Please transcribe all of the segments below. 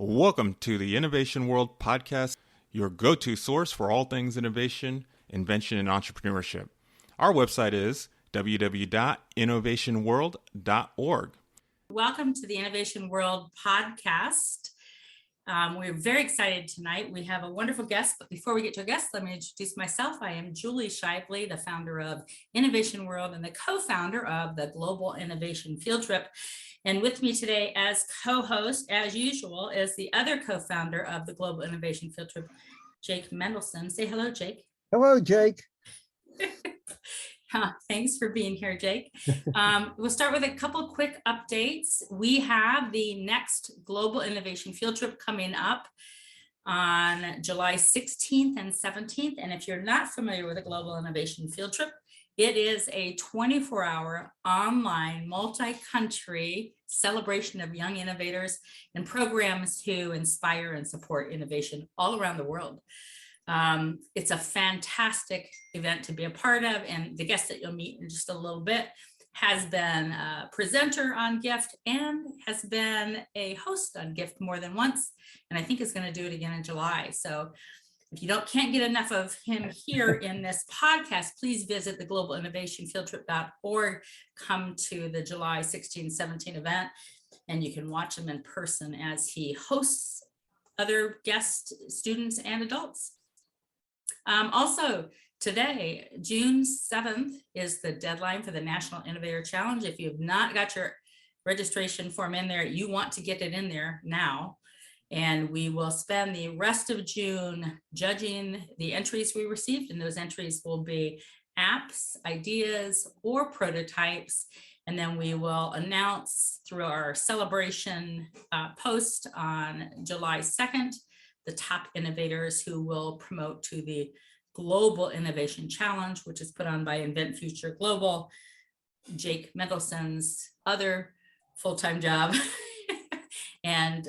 Welcome to the Innovation World podcast, your go-to source for all things innovation, invention, and entrepreneurship. Our website is www.innovationworld.org. Welcome to the Innovation World podcast. We're very excited tonight. We have a wonderful guest, but before we get to a guest, let me introduce myself. I am Julie Shively, the founder of Innovation World and the co-founder of the Global Innovation Field Trip. And with me today as co-host, as usual, is the other co-founder of the Global Innovation Field Trip, Jake Mendelson. Say hello, Jake. Hello, Jake. Thanks for being here, Jake. We'll start with a couple quick updates. We have the next Global Innovation Field Trip coming up on July 16th and 17th. And if you're not familiar with the Global Innovation Field Trip, it is a 24-hour online, multi-country celebration of young innovators and programs to inspire and support innovation all around the world. It's a fantastic event to be a part of, and the guest that you'll meet in just a little bit has been a presenter on GIFT and has been a host on GIFT more than once, and I think is going to do it again in July. So if you can't get enough of him here in this podcast, please visit the globalinnovationfieldtrip.org, come to the July 16-17 event, and you can watch him in person as he hosts other guest students and adults. Also, today, June 7th, is the deadline for the National Innovator Challenge. If you have not got your registration form in there, you want to get it in there now. And we will spend the rest of June judging the entries we received. And those entries will be apps, ideas, or prototypes. And then we will announce through our celebration post on July 2nd, the top innovators who will promote to the Global Innovation Challenge, which is put on by Invent Future Global, Jake Mendelson's other full-time job. And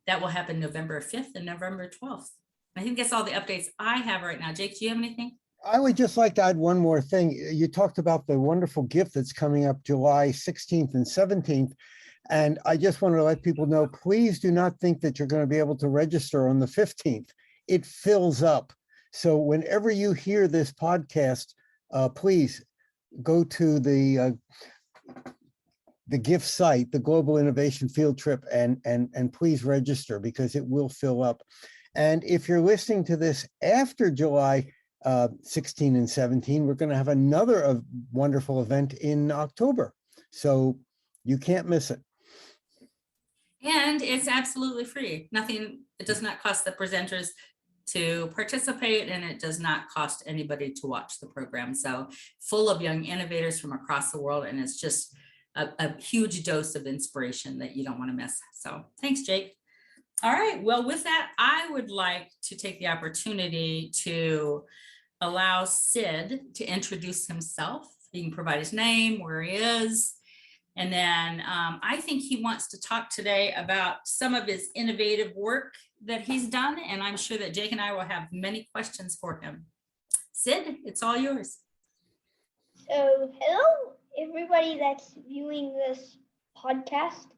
that will happen November 5th and November 12th. I think that's all the updates I have right now. Jake, do you have anything? I would just like to add one more thing. You talked about the wonderful gift that's coming up July 16th and 17th. And I just want to let people know, please do not think that you're going to be able to register on the 15th. It fills up. So whenever you hear this podcast, please go to the gift site, the Global Innovation Field Trip, and please register because it will fill up. And if you're listening to this after July 16 and 17, we're going to have another wonderful event in October. So you can't miss it. And it's absolutely free. It does not cost the presenters to participate, and it does not cost anybody to watch the program. So full of young innovators from across the world, and it's just a huge dose of inspiration that you don't want to miss. So thanks, Jake. All right, well, with that, I would like to take the opportunity to allow Sid to introduce himself. He can provide his name, where he is. And then I think he wants to talk today about some of his innovative work that he's done. And I'm sure that Jake and I will have many questions for him. Sid, it's all yours. So hello, everybody that's viewing this podcast.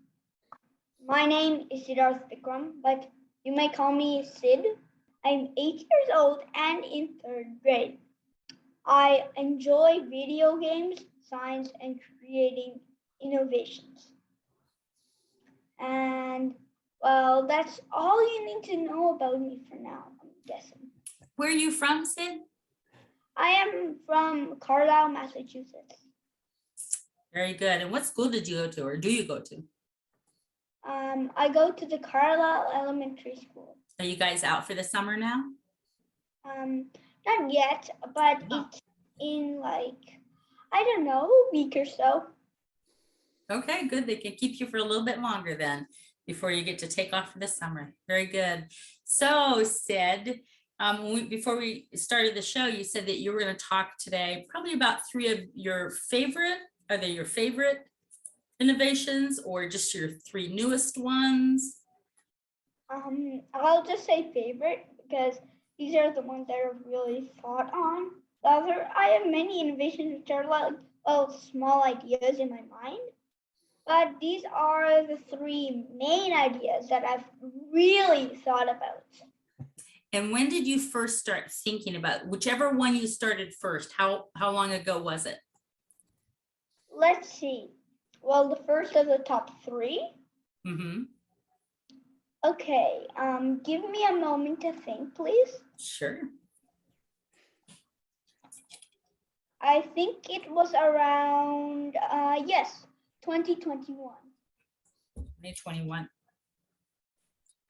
My name is Siddharth Vikram, but you may call me Sid. I'm 8 years old and in 3rd grade. I enjoy video games, science, and creating innovations. And well, that's all you need to know about me for now, I'm guessing. Where are you from, Sid? I am from Carlisle, Massachusetts. Very good. And what school did you go to, or do you go to? I go to the Carlisle Elementary School. Are you guys out for the summer now? Not yet, but it's in a week or so. Okay, good. They can keep you for a little bit longer then before you get to take off for the summer. Very good. So, Sid, before we started the show, you said that you were going to talk today probably about 3 of your favorite. Are they your favorite innovations or just your 3 newest ones? I'll just say favorite because these are the ones that I've really thought on. I have many innovations which are small ideas in my mind. But these are the three main ideas that I've really thought about. And when did you first start thinking about whichever one you started first? How long ago was it? Let's see. Well, the first of the top three. Mm-hmm. Okay, give me a moment to think, please. Sure. I think it was around, yes, 2021. 2021.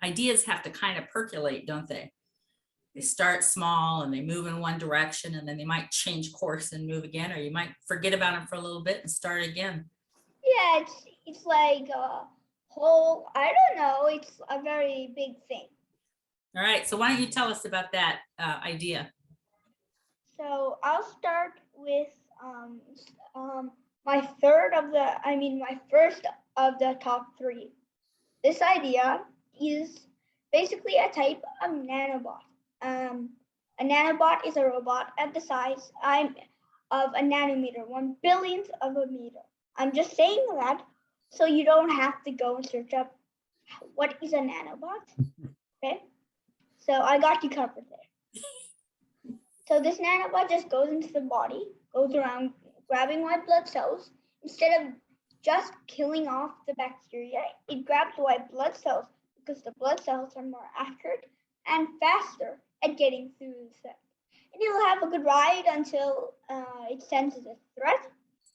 Ideas have to kind of percolate, don't they? They start small and they move in one direction, and then they might change course and move again, or you might forget about them for a little bit and start again. Yeah, it's like a whole, I don't know, it's a very big thing. All right, so why don't you tell us about that idea? So I'll start with my first of the top three. This idea is basically a type of nanobot. A nanobot is a robot at the size of a nanometer, 1/1000th of a meter. I'm just saying that so you don't have to go and search up what is a nanobot. Okay, so I got you covered there. So this nanobot just goes into the body, goes around grabbing white blood cells. Instead of just killing off the bacteria, it grabs the white blood cells because the blood cells are more accurate and faster at getting through the cell. And it'll have a good ride until it senses a threat.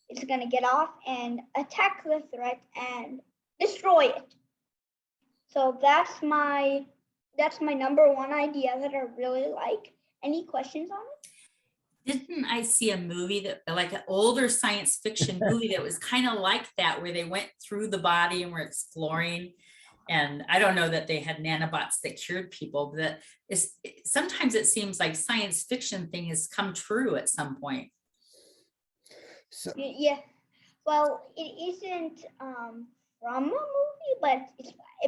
It's going to get off and attack the threat and destroy it. So that's my number one idea that I really like. Any questions on it? Didn't I see a movie that, like an older science fiction movie that was kind of like that, where they went through the body and were exploring? And I don't know that they had nanobots that cured people, but sometimes it seems like science fiction thing has come true at some point. So, Yeah. Well, it isn't from a movie, but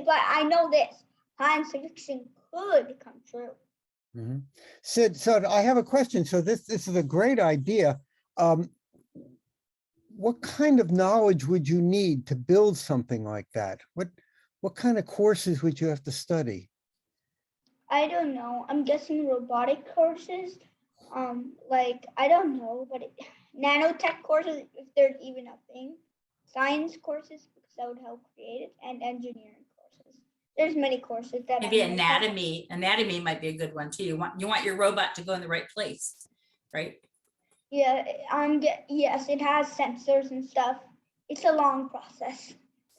I know this science fiction could come true. mhm. Sid, so I have a question. So this is a great idea. What kind of knowledge would you need to build something like that? What kind of courses would you have to study? I don't know. I'm guessing robotic courses. I don't know, but nanotech courses, if there's even a thing. Science courses, because that would help create it, and engineering courses. There's many courses that Maybe anatomy might be a good one too. You want your robot to go in the right place, right? Yeah, yes, it has sensors and stuff. It's a long process.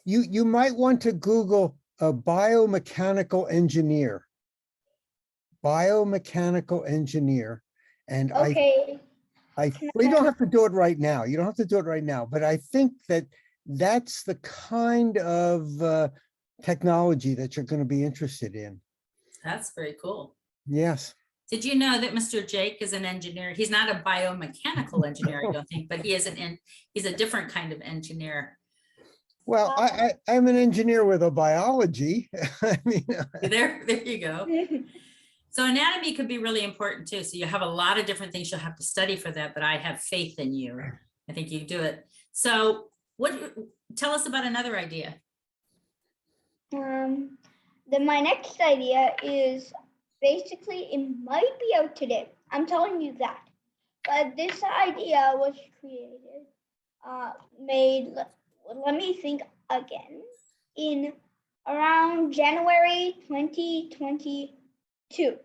You might want to Google a biomechanical engineer. Biomechanical engineer. And Okay. well, you don't have to do it right now. You don't have to do it right now, but I think that's the kind of technology that you're going to be interested in. That's very cool. Yes. Did you know that Mr. Jake is an engineer? He's not a biomechanical engineer, I don't think, but he's a different kind of engineer. Well, I'm an engineer with a biology. I mean, There you go. So anatomy could be really important too. So you have a lot of different things you'll have to study for that, but I have faith in you. I think you do it. So tell us about another idea. My next idea is basically, it might be out today. I'm telling you that. But this idea was created, let me think again, in around January 2022.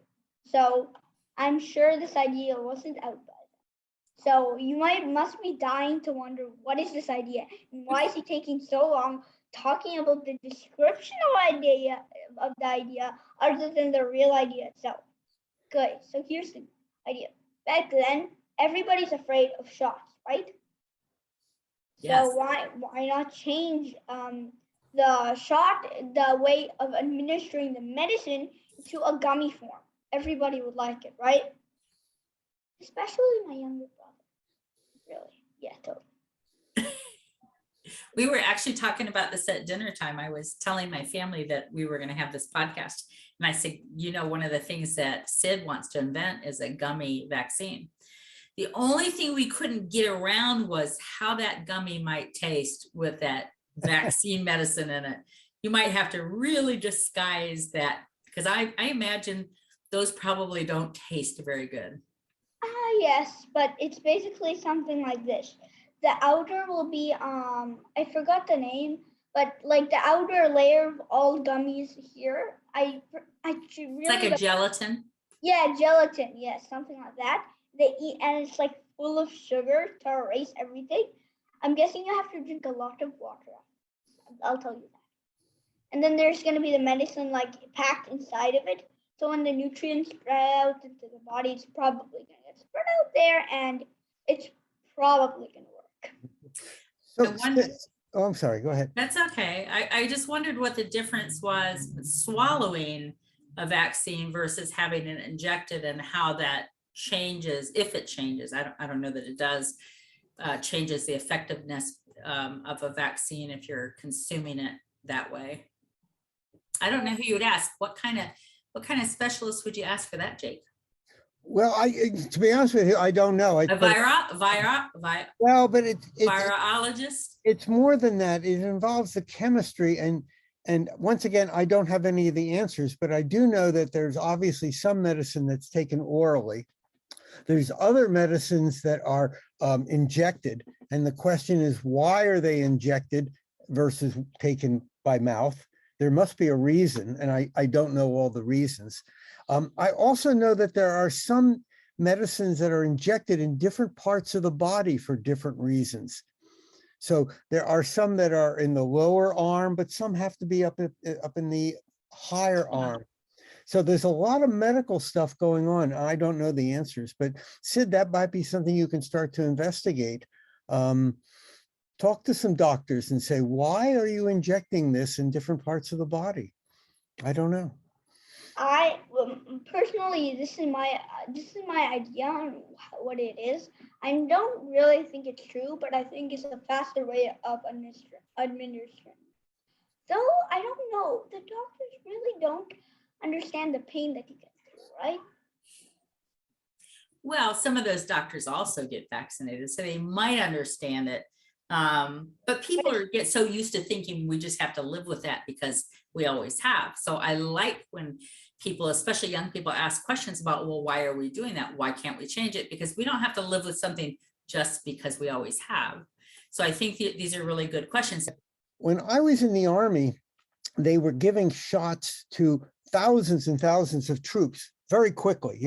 So I'm sure this idea wasn't out by then. So you must be dying to wonder, what is this idea? And why is it taking so long talking about the description of the idea other than the real idea itself? Good. So here's the idea. Back then, everybody's afraid of shots, right? Yes. So why not change the way of administering the medicine to a gummy form? Everybody would like it, right? Especially my younger brother. Really? Yeah, totally. We were actually talking about this at dinner time. I was telling my family that we were going to have this podcast. And I said, one of the things that Sid wants to invent is a gummy vaccine. The only thing we couldn't get around was how that gummy might taste with that vaccine medicine in it. You might have to really disguise that, because I imagine those probably don't taste very good. Yes, but it's basically something like this. The outer will be I forgot the name, but like the outer layer of all gummies here. I really It's like a gelatin. Yeah, gelatin. Yes, something like that. They eat, and it's like full of sugar to erase everything. I'm guessing you have to drink a lot of water. I'll tell you that. And then there's going to be the medicine like packed inside of it. So when the nutrients spread out into the body, it's probably going to get spread out there, and it's probably going to work. Oh, I'm sorry. Go ahead. That's okay. I just wondered what the difference was swallowing a vaccine versus having it injected, and how that changes, if it changes. I don't know that it does, changes the effectiveness of a vaccine if you're consuming it that way. I don't know who you would ask. What kind of specialist would you ask for that, Jake? Well, to be honest with you, I don't know. Well, but virologist. It's more than that. It involves the chemistry, and once again, I don't have any of the answers, but I do know that there's obviously some medicine that's taken orally. There's other medicines that are injected, and the question is, why are they injected versus taken by mouth? There must be a reason, and I don't know all the reasons. I also know that there are some medicines that are injected in different parts of the body for different reasons. So there are some that are in the lower arm, but some have to be up in the higher arm. So there's a lot of medical stuff going on. I don't know the answers, but Sid, that might be something you can start to investigate. Talk to some doctors and say, why are you injecting this in different parts of the body? I don't know. Personally, this is my idea on what it is. I don't really think it's true, but I think it's a faster way of administering. So I don't know. The doctors really don't understand the pain that you get through, right? Well, some of those doctors also get vaccinated, so they might understand it. But people get so used to thinking we just have to live with that because we always have. So I like when people, especially young people, ask questions about, well, why are we doing that? Why can't we change it? Because we don't have to live with something just because we always have. So I think these are really good questions. When I was in the Army, they were giving shots to thousands and thousands of troops very quickly.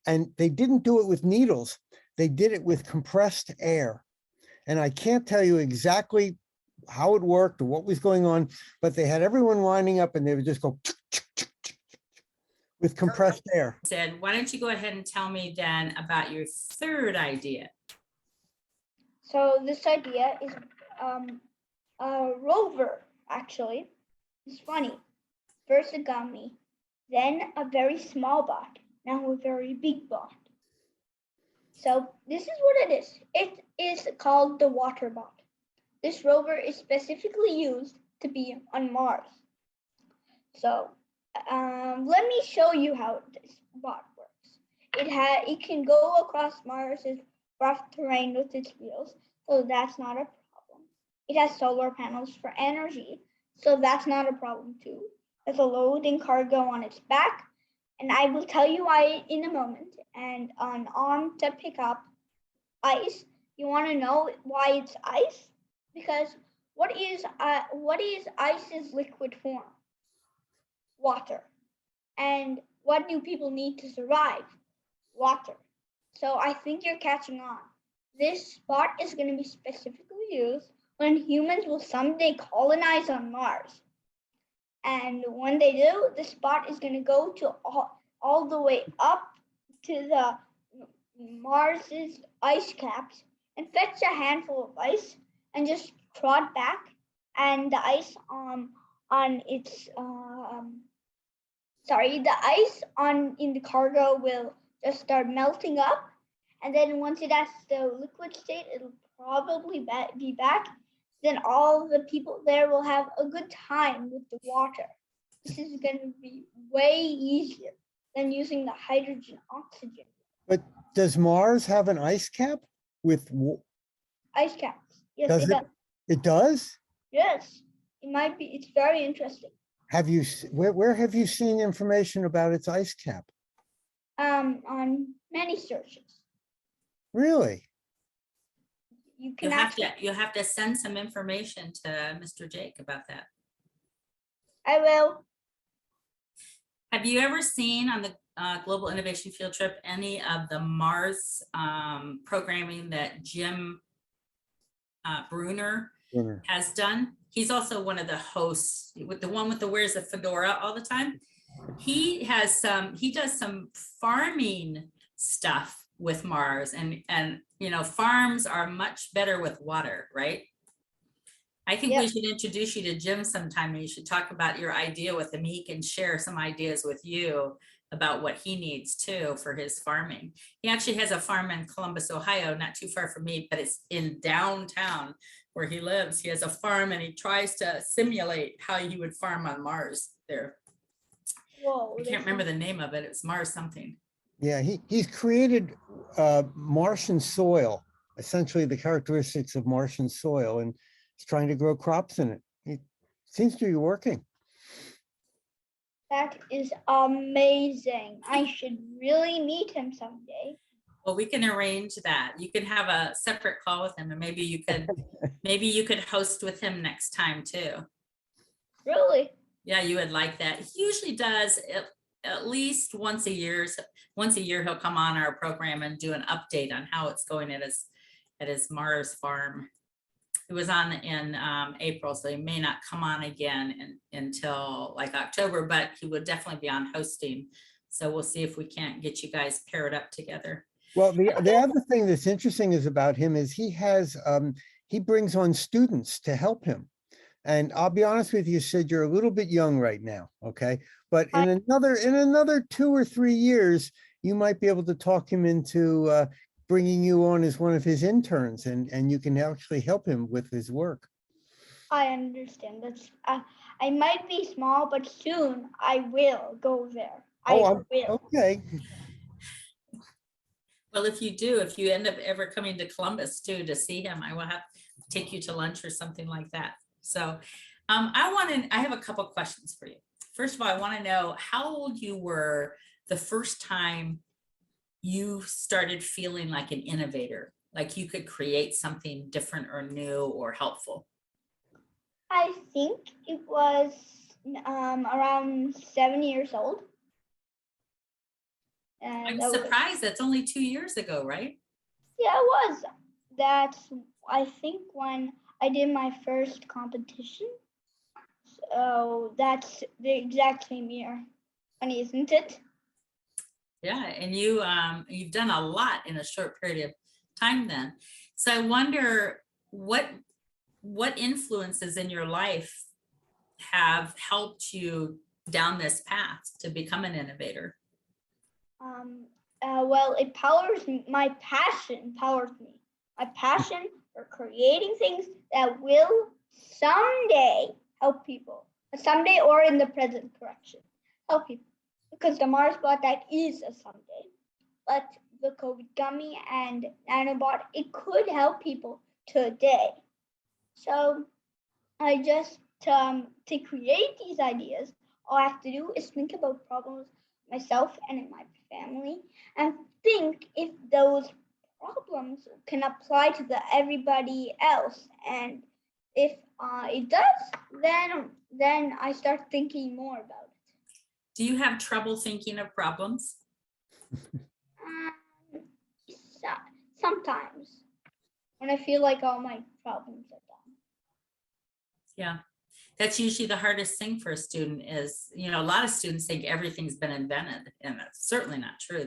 And they didn't do it with needles. They did it with compressed air. And I can't tell you exactly how it worked or what was going on, but they had everyone lining up and they would just go with compressed air. Sid, why don't you go ahead and tell me then about your third idea? So this idea is a rover, actually. It's funny. First a gummy, then a very small bot, now a very big bot. So this is what it is. It is called the water bot. This rover is specifically used to be on Mars. So let me show you how this bot works. It can go across Mars's rough terrain with its wheels, so that's not a problem. It has solar panels for energy, so that's not a problem too. There's a loading cargo on its back, and I will tell you why in a moment. And an arm to pick up ice. You want to know why it's ice? Because what is ice's liquid form? Water. And what do people need to survive? Water. So I think you're catching on. This spot is going to be specifically used when humans will someday colonize on Mars. And when they do, the spot is going to go to all the way up to the Mars's ice caps and fetch a handful of ice and just trot back, and the ice in the cargo will just start melting up, and then once it has the liquid state, it'll probably be back. Then all the people there will have a good time with the water. This is going to be way easier than using the hydrogen oxygen. But does Mars have an ice cap with ice caps? Yes, it does. It does? Yes, it might be. It's very interesting. Where have you seen information about its ice cap? On many searches, Really? you can actually. You'll have to send some information to Mr. Jake about that. I will. Have you ever seen on the Global Innovation Field Trip any of the Mars programming that Jim Bruner Winner. has done? He's also one of the hosts, with the one with the wears the fedora all the time. He does some farming stuff with Mars, and you know, farms are much better with water, right? I think we Yep. should introduce you to Jim sometime, and you should talk about your idea with him. He can share some ideas with you about what he needs too for his farming. He actually has a farm in Columbus, Ohio, not too far from me, but it's in downtown where he lives. He has a farm, and he tries to simulate how he would farm on Mars there. Whoa. I can't remember the name of it. It's Mars something. Yeah, he's created Martian soil, essentially the characteristics of Martian soil, and he's trying to grow crops in it. It seems to be working. That is amazing. I should really meet him someday. Well, we can arrange that. You can have a separate call with him, and maybe you could host with him next time too. Really? Yeah, you would like that. He usually does at least once a year. Once a year, he'll come on our program and do an update on how it's going at his Mars farm. It was on in April, so he may not come on again until like October, but he would definitely be on hosting. So we'll see if we can't get you guys paired up together. Well, the other thing that's interesting is about him is he brings on students to help him. And I'll be honest with you, Sid, you're a little bit young right now, okay? But in another 2 or 3 years, you might be able to talk him into bringing you on as one of his interns, and you can actually help him with his work. I understand. That's I might be small, but soon I will go there. I will. Okay. Well, if you end up ever coming to Columbus too to see him, I will have to take you to lunch or something like that. So I have a couple questions for you. First of all, I want to know how old you were the first time you started feeling like an innovator, like you could create something different or new or helpful. I think it was around 7 years old. And I'm surprised that's only 2 years ago, right? Yeah, it was. That's, I think, when I did my first competition. So that's the exact same year. Funny, isn't it? Yeah, and you've done a lot in a short period of time then. So I wonder what influences in your life have helped you down this path to become an innovator? Well, it powers me. My passion powers me. My passion for creating things that will someday help people. Someday, or in the present, correction, help people. Because the Mars bot, that is a someday. But the COVID gummy and nanobot, it could help people today. So I just, to create these ideas, all I have to do is think about problems myself and in my family, and think if those problems can apply to everybody else. And if it does, then I start thinking more about it. Do you have trouble thinking of problems? Sometimes when I feel like all my problems are done. Yeah, that's usually the hardest thing for a student is, a lot of students think everything's been invented, and that's certainly not true.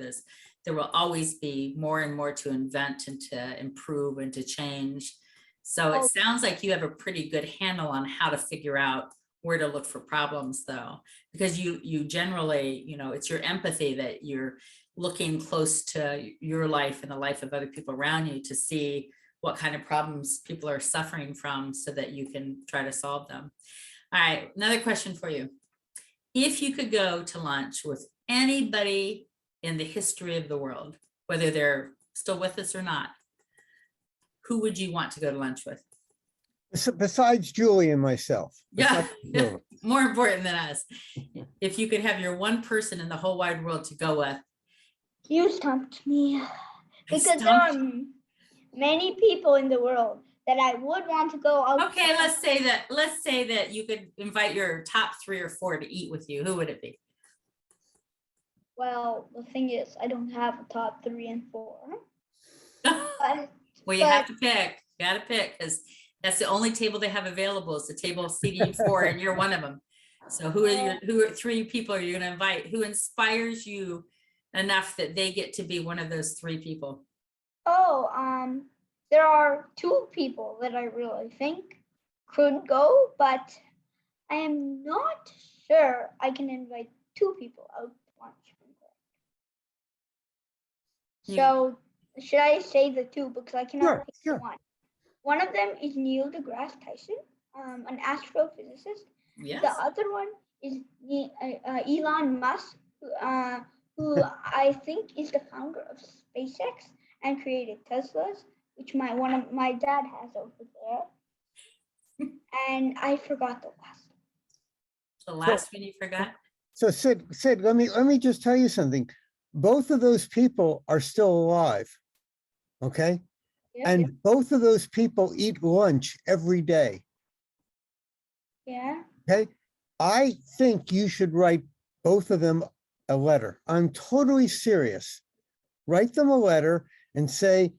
There will always be more and more to invent and to improve and to change. So it sounds like you have a pretty good handle on how to figure out where to look for problems, though, because you generally, it's your empathy that you're looking close to your life and the life of other people around you to see what kind of problems people are suffering from so that you can try to solve them. All right, another question for you. If you could go to lunch with anybody in the history of the world, whether they're still with us or not, who would you want to go to lunch with? Besides Julie and myself. Yeah, Besides the two of us. more important than us. If you could have your one person in the whole wide world to go with. You stumped me. I Because there stumped are many people in the world that I would want to go out. Okay, let's say that you could invite your top 3 or 4 to eat with you. Who would it be? Well, the thing is, I don't have a top 3 and 4. But, Well, you have to pick. You got to pick because that's the only table they have available is the table seating 4, and you're one of them. So who are 3 people are you going to invite? Who inspires you enough that they get to be one of those 3 people? there are 2 people that I really think could go, but I am not sure I can invite 2 people out to lunch. So should I say the 2 because I cannot pick Sure. one. One of them is Neil deGrasse Tyson, an astrophysicist. Yes. The other one is Elon Musk, who I think is the founder of SpaceX and created Teslas, which my dad has over there. And I forgot the last one. The last one you forgot? So Sid, let me just tell you something. Both of those people are still alive. Okay? Yeah, And both of those people eat lunch every day. yeah. Okay? I think you should write both of them a letter. I'm totally serious. Write them a letter and say,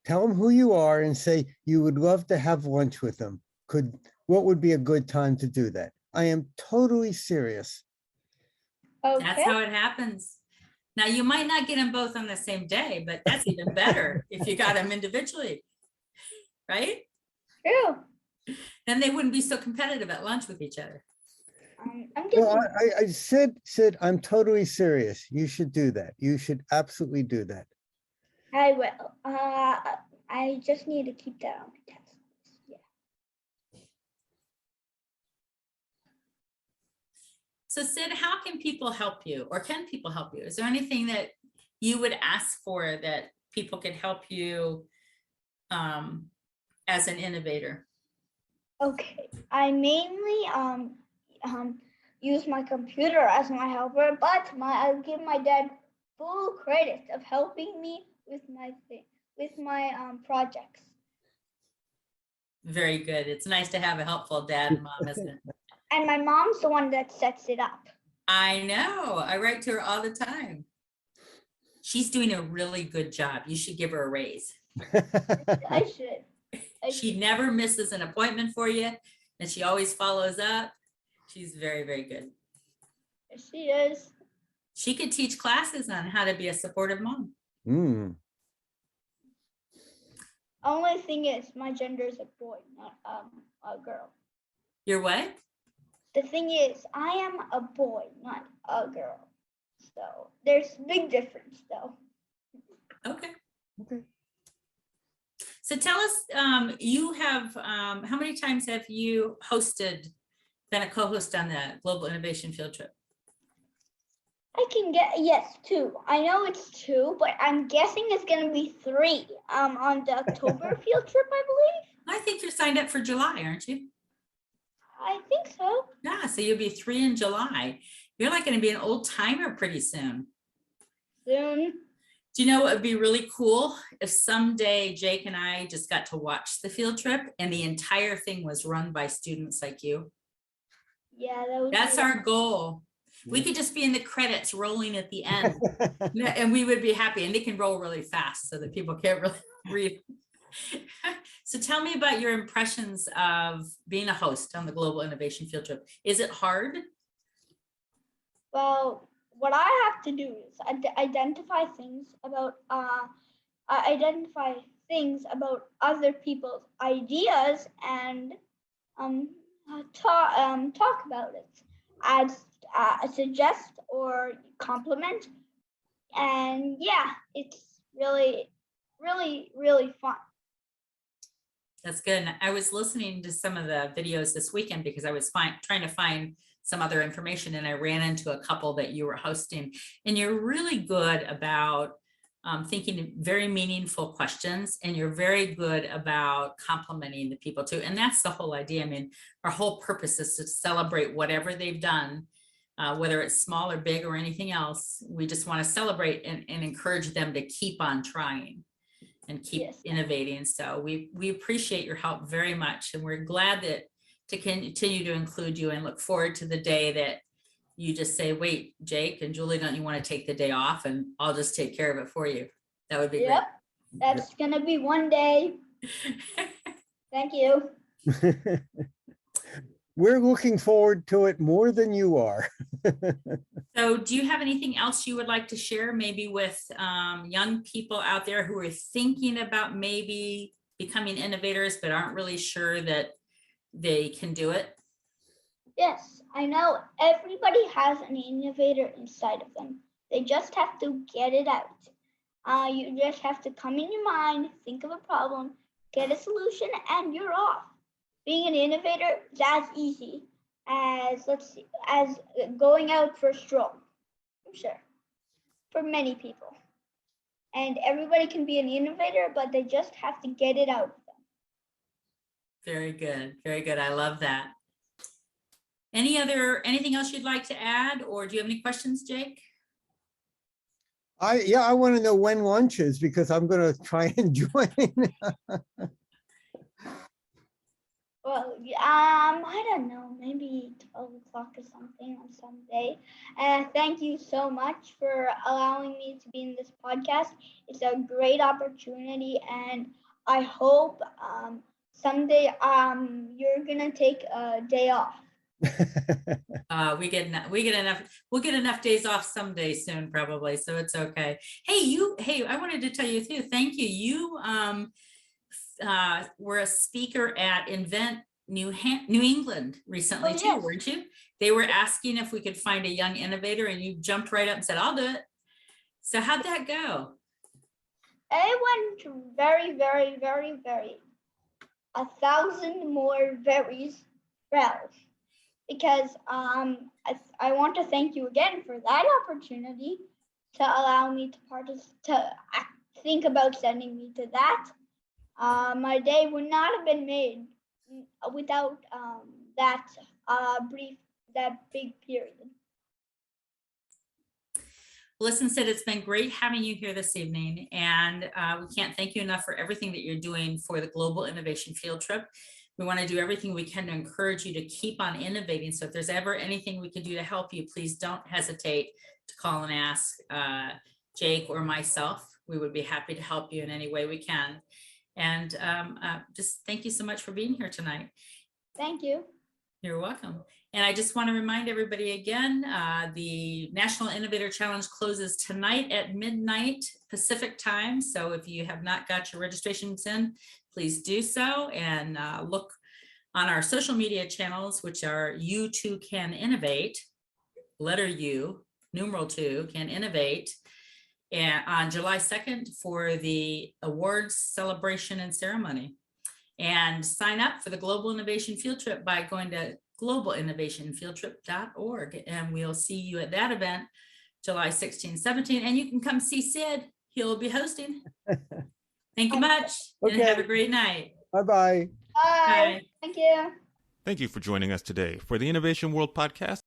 tell them who you are and say you would love to have lunch with them. What would be a good time to do that? I am totally serious. Okay. That's how it happens. Now, you might not get them both on the same day, but that's even better if you got them individually, right? True. Then they wouldn't be so competitive at lunch with each other. I'm just Well, I said, I'm totally serious. You should do that. You should absolutely do that. I will. I just need to keep that on my test. Yeah. So Sid, how can people help you or can people help you? Is there anything that you would ask for that people could help you as an innovator? Okay. I mainly use my computer as my helper, but I'll give my dad full credit of helping me with my projects. Very good. It's nice to have a helpful dad and mom, isn't it? And my mom's the one that sets it up. I know. I write to her all the time. She's doing a really good job. You should give her a raise. I should. She never misses an appointment for you, and she always follows up. She's very, very good. She is. She could teach classes on how to be a supportive mom. Mm. Only thing is, my gender is a boy, not a girl. You're what? The thing is, I am a boy, not a girl. So there's a big difference, though. Okay. Okay. So tell us, you have, how many times have you been a co-host on the Global Innovation Field Trip? I can yes, 2. I know it's 2, but I'm guessing it's gonna be 3. On the October field trip, I believe. I think you're signed up for July, aren't you? I think so. Yeah, so you'll be 3 in July. You're like going to be an old timer pretty soon. Soon. Do you know what would be really cool if someday Jake and I just got to watch the field trip and the entire thing was run by students like you? Yeah, that would That's be our goal. We could just be in the credits rolling at the end and we would be happy, and they can roll really fast so that people can't really read. So tell me about your impressions of being a host on the Global Innovation Field Trip. Is it hard? Well, what I have to do is identify things about other people's ideas and talk about it. I'd suggest or compliment, and yeah, it's really, really, really fun. That's good. And I was listening to some of the videos this weekend because I was trying to find some other information, and I ran into a couple that you were hosting, and you're really good about thinking very meaningful questions, and you're very good about complimenting the people too. And that's the whole idea. I mean, our whole purpose is to celebrate whatever they've done, whether it's small or big or anything else. We just want to celebrate and encourage them to keep on trying and keep Yes. innovating. So we appreciate your help very much, and we're glad that to continue to include you, and look forward to the day that you just say, wait, Jake and Julie, don't you want to take the day off, and I'll just take care of it for you. That would be Yep. That's gonna be one day. great. Thank you. We're looking forward to it more than you are. So do you have anything else you would like to share, maybe with young people out there who are thinking about maybe becoming innovators, but aren't really sure that they can do it? Yes, I know everybody has an innovator inside of them. They just have to get it out. You just have to come in your mind, think of a problem, get a solution, and you're off. Being an innovator is as easy as, as going out for a stroll. I'm sure, for many people. And everybody can be an innovator, but they just have to get it out of them. Very good. Very good. I love that. Anything else you'd like to add, or do you have any questions, Jake? I want to know when lunch is, because I'm going to try and join. Well, I don't know, maybe 12 o'clock or something on some day. And thank you so much for allowing me to be in this podcast. It's a great opportunity, and I hope someday you're gonna take a day off. We'll get enough days off someday soon, probably. So it's okay. Hey, I wanted to tell you too. Thank you. You were a speaker at Invent New England recently too, yes. weren't you? They were asking if we could find a young innovator, and you jumped right up and said, "I'll do it." So how'd that go? It went very, very, very, very 1,000 more veries well. Because I want to thank you again for that opportunity to allow me to think about sending me to that. My day would not have been made without that big period. Listen, Sid, it's been great having you here this evening, and we can't thank you enough for everything that you're doing for the Global Innovation Field Trip. We want to do everything we can to encourage you to keep on innovating. So if there's ever anything we can do to help you, please don't hesitate to call and ask Jake or myself. We would be happy to help you in any way we can. And just thank you so much for being here tonight. Thank you. You're welcome. And I just want to remind everybody again, the National Innovator Challenge closes tonight at midnight Pacific time. So if you have not got your registrations in, please do so, and look on our social media channels, which are You Too Can Innovate, letter U, numeral 2, Can Innovate, and on July 2nd for the awards celebration and ceremony. And sign up for the Global Innovation Field Trip by going to globalinnovationfieldtrip.org, and we'll see you at that event July 16, 17, and you can come see Sid. He'll be hosting. Thank you much, and have a great night. Bye-bye. Bye. Thank you. Thank you for joining us today for the Innovation World podcast.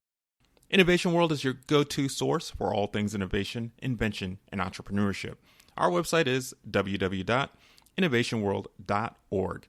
Innovation World is your go-to source for all things innovation, invention, and entrepreneurship. Our website is www.innovationworld.org.